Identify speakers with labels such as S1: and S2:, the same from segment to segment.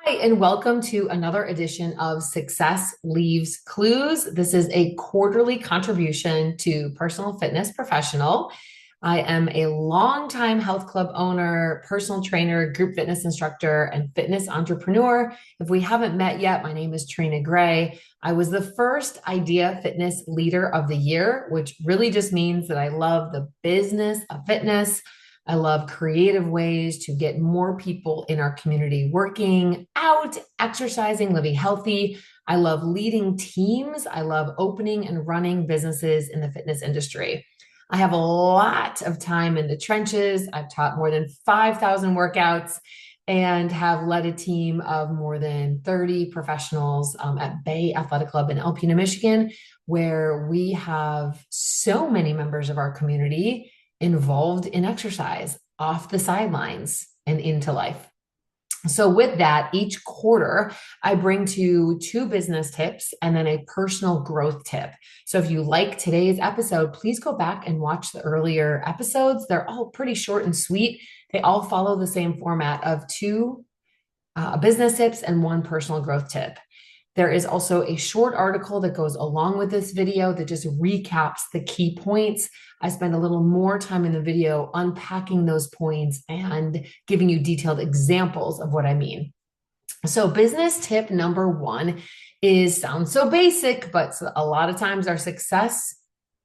S1: Hi, and welcome to another edition of Success Leaves Clues. This is a quarterly contribution to Personal Fitness Professional. I am a longtime health club owner, personal trainer, group fitness instructor, and fitness entrepreneur. If we haven't met yet, my name is Trina Gray. I was the first Idea Fitness Leader of the Year, which really just means that I love the business of fitness. I love creative ways to get more people in our community working out, exercising, living healthy. I love leading teams. I love opening and running businesses in the fitness industry. I have a lot of time in the trenches. I've taught more than 5,000 workouts and have led a team of more than 30 professionals at Bay Athletic Club in Alpena, Michigan, where we have so many members of our community involved in exercise off the sidelines and into life. So, with that, each quarter, I bring to you two business tips and then a personal growth tip. So, if you like today's episode, please go back and watch the earlier episodes. They're all pretty short and sweet. They all follow the same format of two business tips and one personal growth tip. There is also a short article that goes along with this video that just recaps the key points. I spend a little more time in the video unpacking those points and giving you detailed examples of what I mean. So business tip number one sounds so basic, but a lot of times our success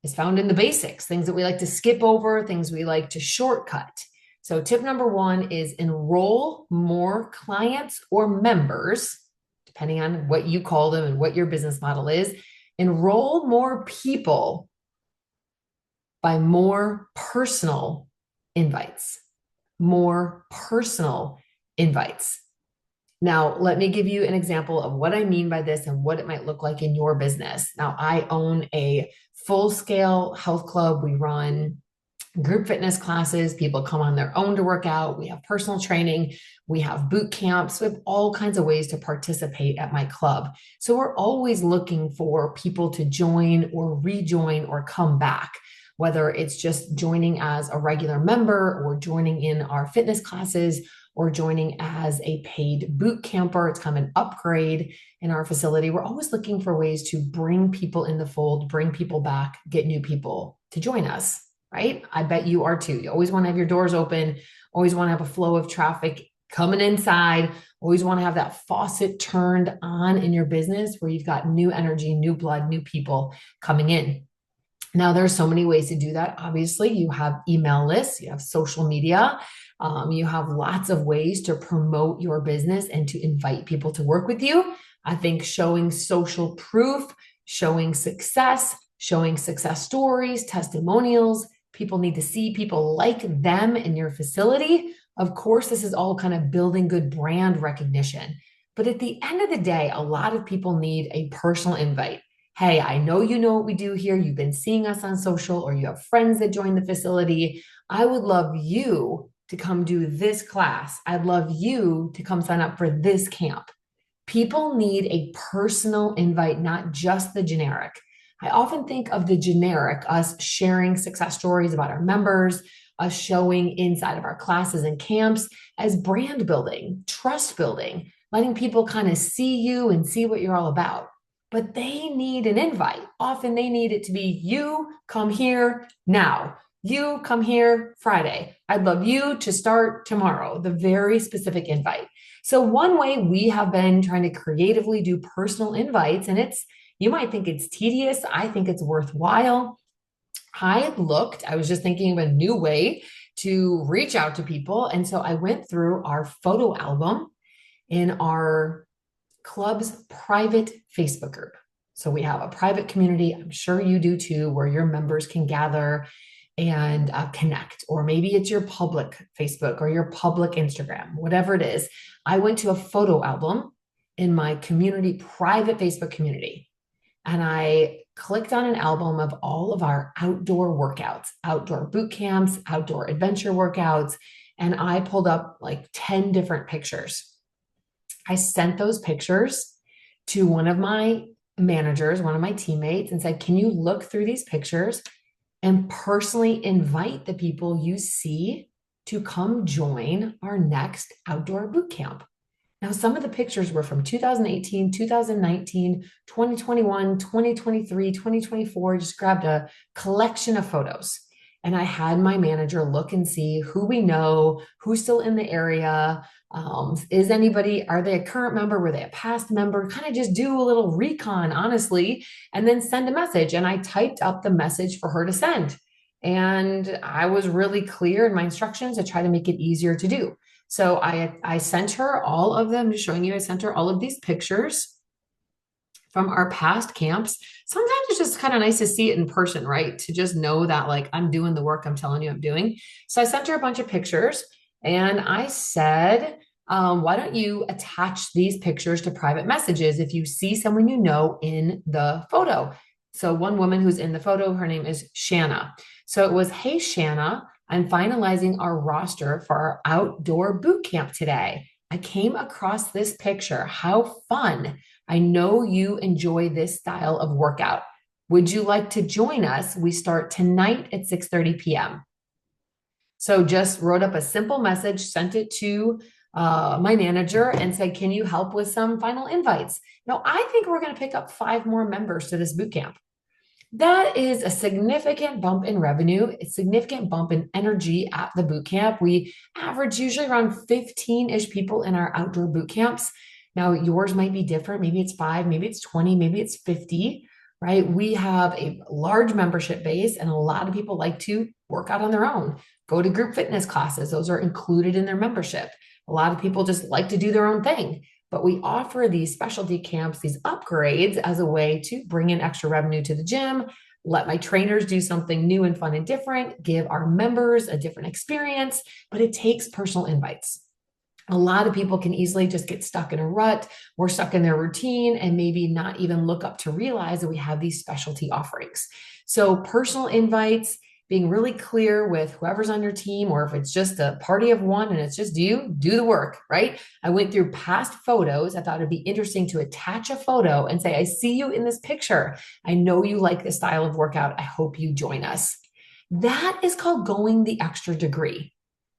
S1: is found in the basics, things that we like to skip over, things we like to shortcut. So tip number one is enroll more clients or members, depending on what you call them and what your business model is. Enroll more people by more personal invites. More personal invites. Now, let me give you an example of what I mean by this and what it might look like in your business. Now, I own a full-scale health club. We run group fitness classes. People come on their own to work out. We have personal training. We have boot camps. We have all kinds of ways to participate at my club. So we're always looking for people to join or rejoin or come back, whether it's just joining as a regular member or joining in our fitness classes or joining as a paid boot camper. It's kind of an upgrade in our facility. We're always looking for ways to bring people in the fold, bring people back, get new people to join us, right? I bet you are too. You always want to have your doors open, always want to have a flow of traffic coming inside, always want to have that faucet turned on in your business where you've got new energy, new blood, new people coming in. Now, there's so many ways to do that. Obviously, you have email lists, you have social media, you have lots of ways to promote your business and to invite people to work with you. I think showing social proof, showing success stories, testimonials, people need to see people like them in your facility. Of course, this is all kind of building good brand recognition. But at the end of the day, a lot of people need a personal invite. Hey, I know you know what we do here. You've been seeing us on social, or you have friends that join the facility. I would love you to come do this class. I'd love you to come sign up for this camp. People need a personal invite, not just the generic. I often think of the generic, us sharing success stories about our members, us showing inside of our classes and camps, as brand building, trust building, letting people kind of see you and see what you're all about. But they need an invite. Often they need it to be, you come here now. You come here Friday. I'd love you to start tomorrow. The very specific invite. So one way we have been trying to creatively do personal invites, and you might think it's tedious. I think it's worthwhile. I was just thinking of a new way to reach out to people. And so I went through our photo album in our club's private Facebook group. So we have a private community. I'm sure you do too, where your members can gather and connect, or maybe it's your public Facebook or your public Instagram, whatever it is. I went to a photo album in my community, private Facebook community, and I clicked on an album of all of our outdoor workouts, outdoor boot camps, outdoor adventure workouts, and I pulled up like 10 different pictures. I sent those pictures to one of my managers, one of my teammates, and said, can you look through these pictures and personally invite the people you see to come join our next outdoor boot camp? Now, some of the pictures were from 2018, 2019, 2021, 2023, 2024. Just grabbed a collection of photos. And I had my manager look and see who we know, who's still in the area. Is anybody, are they a current member? Were they a past member? Kind of just do a little recon, honestly, and then send a message. And I typed up the message for her to send. And I was really clear in my instructions to try to make it easier to do. So I sent her all of them, just showing you, I sent her all of these pictures from our past camps. Sometimes it's just kind of nice to see it in person, right? To just know that like I'm doing the work I'm telling you I'm doing. So I sent her a bunch of pictures and I said, why don't you attach these pictures to private messages if you see someone you know in the photo? So one woman who's in the photo, her name is Shanna. So it was, hey, Shanna, I'm finalizing our roster for our outdoor boot camp today. I came across this picture. How fun. I know you enjoy this style of workout. Would you like to join us? We start tonight at 6:30 p.m. So just wrote up a simple message, sent it to my manager and said, can you help with some final invites? Now, I think we're going to pick up 5 more members to this boot camp. That is a significant bump in revenue, a significant bump in energy at the boot camp. We average usually around 15-ish people in our outdoor boot camps. Now, yours might be different. Maybe it's 5, maybe it's 20, maybe it's 50, right? We have a large membership base, and a lot of people like to work out on their own, go to group fitness classes. Those are included in their membership. A lot of people just like to do their own thing. But we offer these specialty camps, these upgrades as a way to bring in extra revenue to the gym, let my trainers do something new and fun and different, give our members a different experience, but it takes personal invites. A lot of people can easily just get stuck in a rut or stuck in their routine and maybe not even look up to realize that we have these specialty offerings. So personal invites, being really clear with whoever's on your team, or if it's just a party of one and it's just you, do the work, right? I went through past photos. I thought it'd be interesting to attach a photo and say, I see you in this picture. I know you like this style of workout. I hope you join us. That is called going the extra degree.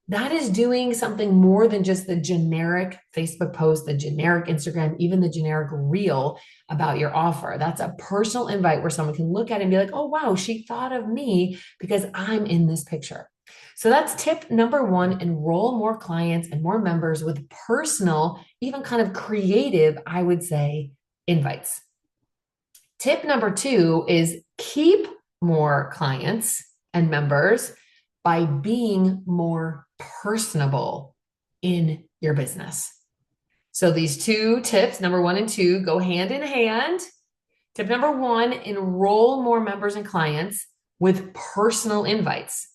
S1: That is doing something more than just the generic Facebook post, the generic Instagram, even the generic reel about your offer. That's a personal invite where someone can look at it and be like, oh, wow, she thought of me because I'm in this picture. So that's tip number 1, enroll more clients and more members with personal, even kind of creative, I would say, invites. Tip number 2 is keep more clients and members by being more personable in your business. So these 2 tips, number 1 and 2, go hand in hand. Tip number 1, enroll more members and clients with personal invites.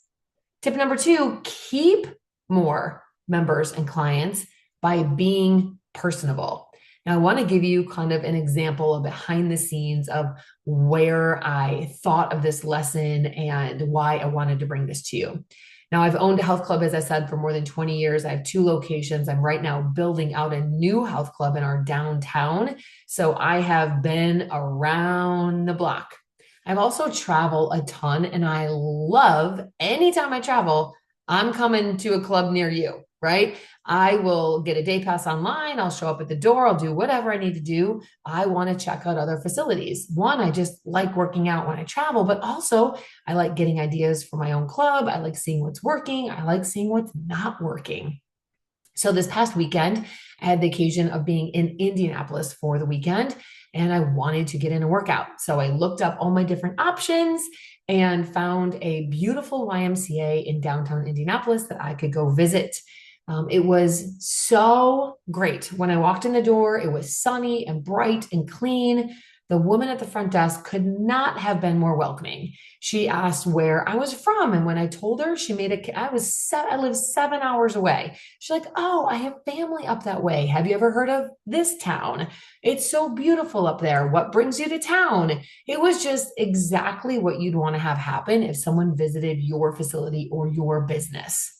S1: Tip number 2, keep more members and clients by being personable. Now, I want to give you kind of an example of behind the scenes of where I thought of this lesson and why I wanted to bring this to you. Now, I've owned a health club, as I said, for more than 20 years. I have 2 locations. I'm right now building out a new health club in our downtown. So I have been around the block. I've also traveled a ton, and I love anytime I travel, I'm coming to a club near you, right? I will get a day pass online. I'll show up at the door. I'll do whatever I need to do. I want to check out other facilities. One, I just like working out when I travel, but also I like getting ideas for my own club. I like seeing what's working. I like seeing what's not working. So this past weekend, I had the occasion of being in Indianapolis for the weekend, and I wanted to get in a workout. So I looked up all my different options and found a beautiful YMCA in downtown Indianapolis that I could go visit. It was so great. When I walked in the door, it was sunny and bright and clean. The woman at the front desk could not have been more welcoming. She asked where I was from. And when I told her, she made I live 7 hours away. She's like, oh, I have family up that way. Have you ever heard of this town? It's so beautiful up there. What brings you to town? It was just exactly what you'd want to have happen if someone visited your facility or your business.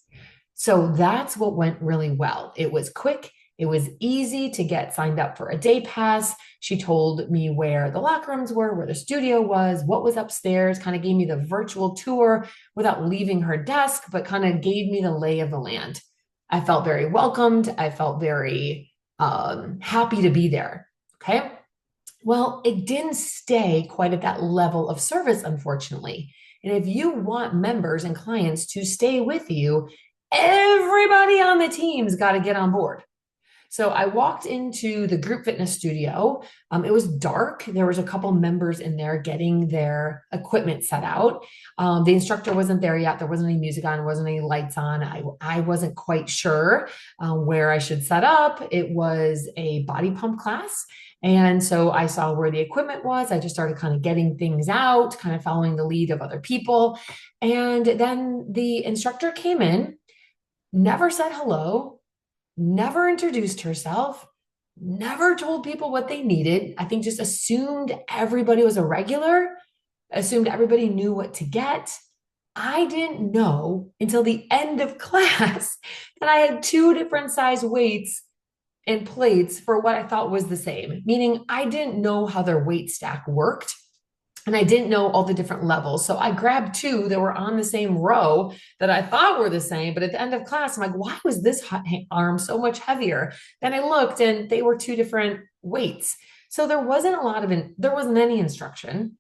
S1: So that's what went really well. It was quick. It was easy to get signed up for a day pass. She told me where the locker rooms were, where the studio was, what was upstairs, kind of gave me the virtual tour without leaving her desk, but kind of gave me the lay of the land. I felt very welcomed. I felt very happy to be there. Okay. Well, it didn't stay quite at that level of service, unfortunately. And if you want members and clients to stay with you, everybody on the team's got to get on board. So I walked into the group fitness studio. It was dark. There was a couple members in there getting their equipment set out. The instructor wasn't there yet. There wasn't any music on, there wasn't any lights on. I wasn't quite sure where I should set up. It was a body pump class. And so I saw where the equipment was. I just started kind of getting things out, kind of following the lead of other people. And then the instructor came in, never said hello, never introduced herself, never told people what they needed. I think just assumed everybody was a regular, assumed everybody knew what to get. I didn't know until the end of class that I had two different size weights and plates for what I thought was the same, meaning I didn't know how their weight stack worked. And I didn't know all the different levels. So I grabbed two that were on the same row that I thought were the same. But at the end of class, I'm like, why was this arm so much heavier? Then I looked and they were two different weights. So there wasn't there wasn't any instruction.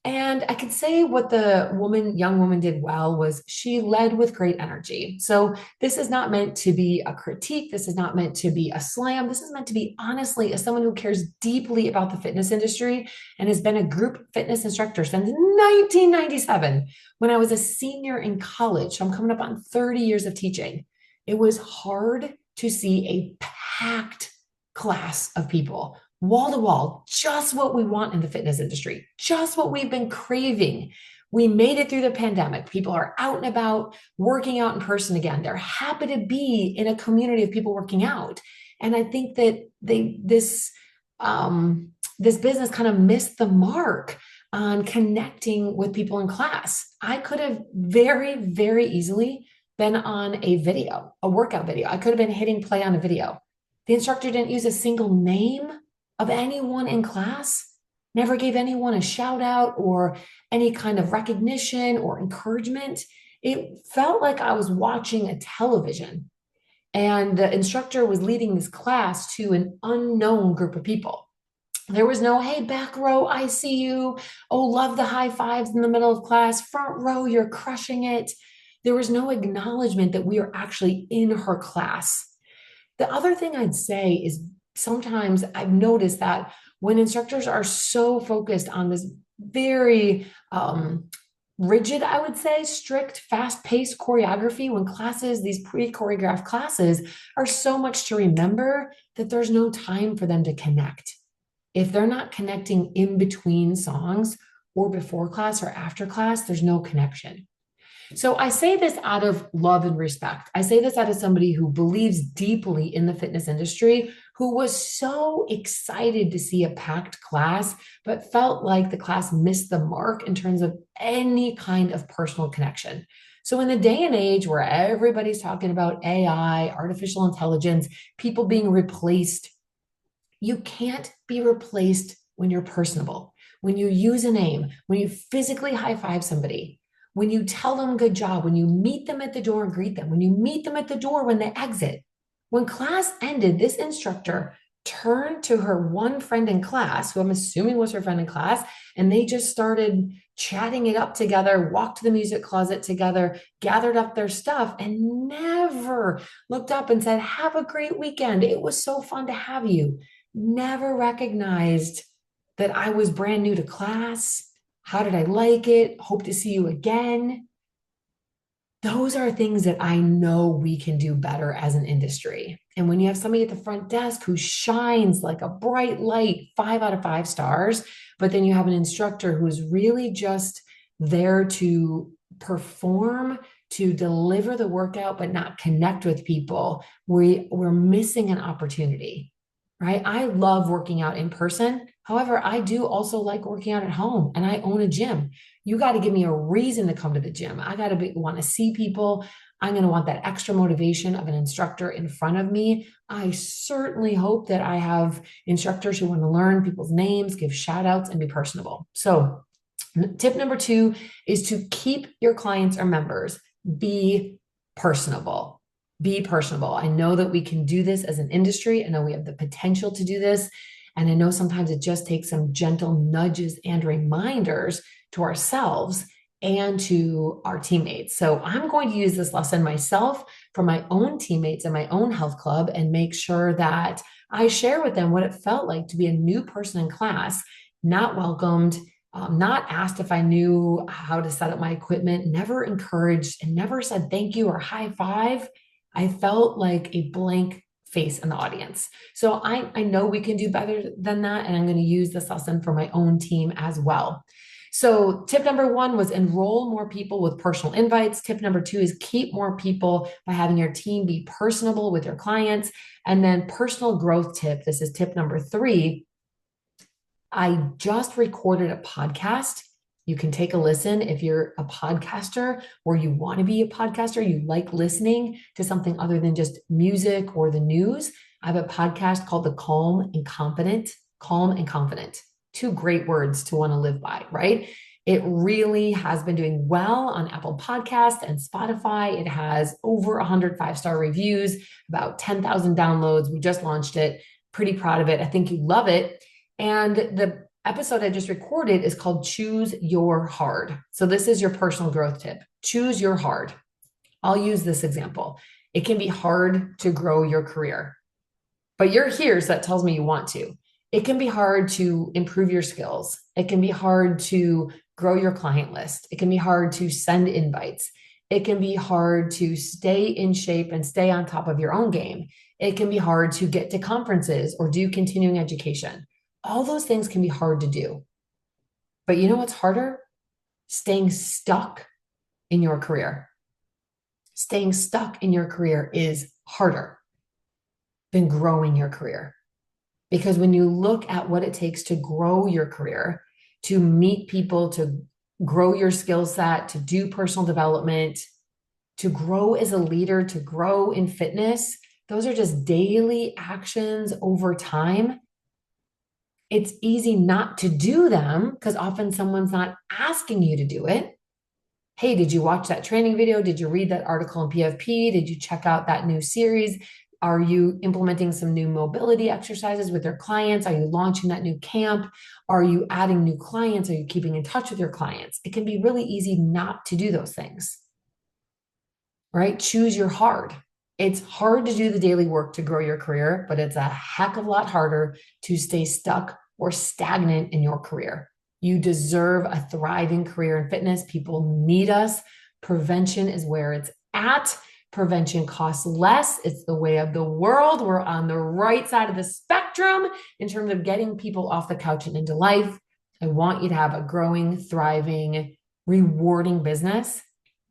S1: And I could say what the young woman did well was she led with great energy. So this is not meant to be a critique. This is not meant to be a slam. This is meant to be honestly, as someone who cares deeply about the fitness industry and has been a group fitness instructor since 1997, when I was a senior in college. So I'm coming up on 30 years of teaching. It was hard to see a packed class of people, wall to wall, just what we want in the fitness industry, just what we've been craving. We made it through the pandemic. People are out and about working out in person again. They're happy to be in a community of people working out. And I think that this business kind of missed the mark on connecting with people in class. I could have very, very easily been on a video, a workout video. I could have been hitting play on a video. The instructor didn't use a single name of anyone in class, never gave anyone a shout out or any kind of recognition or encouragement. It felt like I was watching a television and the instructor was leading this class to an unknown group of people. There was no, hey, back row, I see you. Oh, love the high fives in the middle of class. Front row, you're crushing it. There was no acknowledgement that we are actually in her class. The other thing I'd say is sometimes I've noticed that when instructors are so focused on this very rigid, I would say, strict, fast-paced choreography, when classes, these pre-choreographed classes, are so much to remember that there's no time for them to connect. If they're not connecting in between songs or before class or after class, there's no connection. So I say this out of love and respect. I say this out of somebody who believes deeply in the fitness industry, who was so excited to see a packed class, but felt like the class missed the mark in terms of any kind of personal connection. So in the day and age where everybody's talking about AI, artificial intelligence, people being replaced, you can't be replaced when you're personable, when you use a name, when you physically high five somebody, when you tell them good job, when you meet them at the door and greet them, when you meet them at the door when they exit. When class ended, this instructor turned to her one friend in class, who I'm assuming was her friend in class, and they just started chatting it up together, walked to the music closet together, gathered up their stuff, and never looked up and said, have a great weekend. It was so fun to have you. Never recognized that I was brand new to class. How did I like it? Hope to see you again. Those are things that I know we can do better as an industry. And when you have somebody at the front desk who shines like a bright light, 5 out of 5 stars, but then you have an instructor who's really just there to perform, to deliver the workout, but not connect with people, we're missing an opportunity, right? I love working out in person. However, I do also like working out at home, and I own a gym. You got to give me a reason to come to the gym. I got to want to see people. I'm going to want that extra motivation of an instructor in front of me. I certainly hope that I have instructors who want to learn people's names, give shout outs, and be personable. So tip number 2 is to keep your clients or members, be personable. Be personable. I know that we can do this as an industry. I know we have the potential to do this. And I know sometimes it just takes some gentle nudges and reminders to ourselves and to our teammates. So I'm going to use this lesson myself for my own teammates and my own health club and make sure that I share with them what it felt like to be a new person in class, not welcomed, not asked if I knew how to set up my equipment, never encouraged, and never said thank you or high five. I felt like a blank face in the audience. So I know we can do better than that. And I'm going to use this lesson for my own team as well. So tip number one was enroll more people with personal invites. Tip number two is keep more people by having your team be personable with your clients. And then personal growth tip. This is tip number three. I just recorded a podcast. You can take a listen if you're a podcaster or you want to be a podcaster, you like listening to something other than just music or the news. I have a podcast called The Calm and Confident. Calm and Confident. Two great words to want to live by, right? It really has been doing well on Apple Podcasts and Spotify. It has over 100 five-star reviews, about 10,000 downloads. We just launched it. Pretty proud of it. I think you love it. And the episode I just recorded is called Choose Your Hard. So this is your personal growth tip. Choose your hard. I'll use this example. It can be hard to grow your career, but you're here, so that tells me you want to. It can be hard to improve your skills. It can be hard to grow your client list. It can be hard to send invites. It can be hard to stay in shape and stay on top of your own game. It can be hard to get to conferences or do continuing education. All those things can be hard to do. But you know what's harder? Staying stuck in your career. Staying stuck in your career is harder than growing your career. Because when you look at what it takes to grow your career, to meet people, to grow your skill set, to do personal development, to grow as a leader, to grow in fitness, those are just daily actions over time. It's easy not to do them because often someone's not asking you to do it. Hey, did you watch that training video? Did you read that article in PFP? Did you check out that new series? Are you implementing some new mobility exercises with your clients? Are you launching that new camp? Are you adding new clients? Are you keeping in touch with your clients? It can be really easy not to do those things, right? Choose your hard. It's hard to do the daily work to grow your career, but it's a heck of a lot harder to stay stuck or stagnant in your career. You deserve a thriving career in fitness. People need us. Prevention is where it's at. Prevention costs less. It's the way of the world. We're on the right side of the spectrum in terms of getting people off the couch and into life. I want you to have a growing, thriving, rewarding business.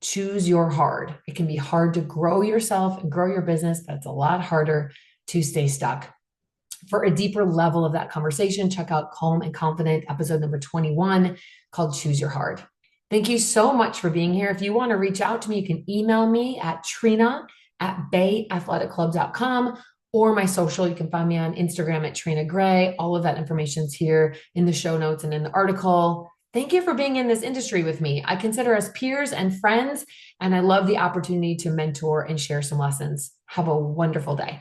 S1: Choose your hard. It can be hard to grow yourself and grow your business, but it's a lot harder to stay stuck. For a deeper level of that conversation, check out Calm and Confident, episode number 21, called Choose Your Hard. Thank you so much for being here. If you want to reach out to me, you can email me at trina@bayathleticlub.com or my social. You can find me on Instagram at Trina Gray. All of that information is here in the show notes and in the article. Thank you for being in this industry with me. I consider us peers and friends, and I love the opportunity to mentor and share some lessons. Have a wonderful day.